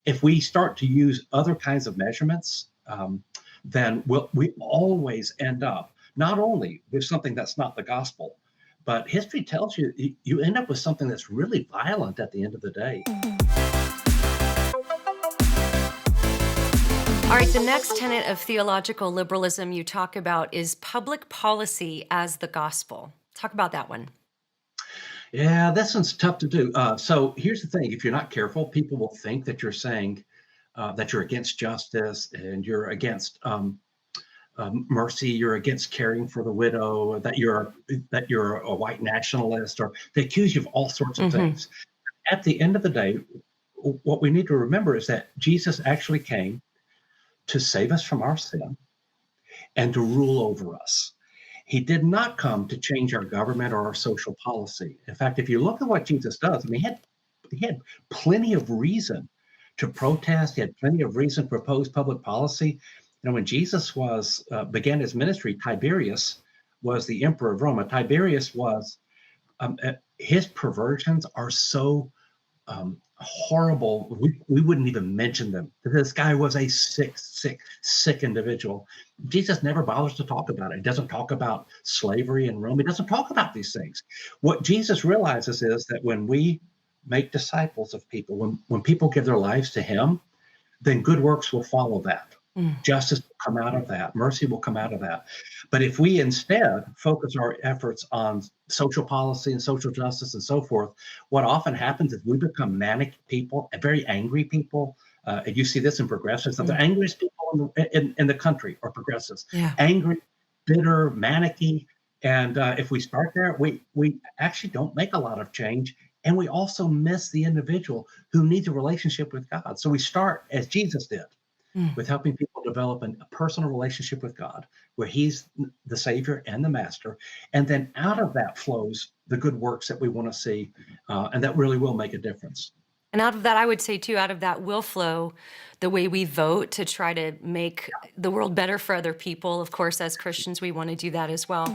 if we start to use other kinds of measurements, then we always end up not only with something that's not the gospel, but history tells you you end up with something that's really violent at the end of the day. All right, the next tenet of theological liberalism you talk about is public policy as the gospel. Talk about that one. Yeah, this one's tough to do. So here's the thing: if you're not careful, people will think that you're saying that you're against justice and you're against mercy, you're against caring for the widow, that you're a white nationalist, or they accuse you of all sorts of Hmm. things. At the end of the day, what we need to remember is that Jesus actually came to save us from our sin and to rule over us. He did not come to change our government or our social policy. In fact, if you look at what Jesus does, I mean, he had plenty of reason to protest. He had plenty of reason to propose public policy. When Jesus began his ministry, Tiberius was the emperor of Rome. Tiberius was his perversions are so horrible. We wouldn't even mention them. This guy was a sick individual. Jesus never bothers to talk about it. He doesn't talk about slavery in Rome. He doesn't talk about these things. What Jesus realizes is that when we make disciples of people, when people give their lives to him, then good works will follow that. Justice will come out of that. Mercy will come out of that. But if we instead focus our efforts on social policy and social justice and so forth, what often happens is we become manic people and very angry people. And you see this in progressives. The Mm. angriest people in the country are progressives. Yeah. Angry, bitter, manicky. And if we start there, we actually don't make a lot of change. And we also miss the individual who needs a relationship with God. So we start as Jesus did, Mm. with helping people develop a personal relationship with God, where he's the Savior and the Master. And then out of that flows the good works that we want to see, and that really will make a difference. And out of that, I would say too, out of that will flow the way we vote to try to make the world better for other people. Of course, as Christians, we want to do that as well.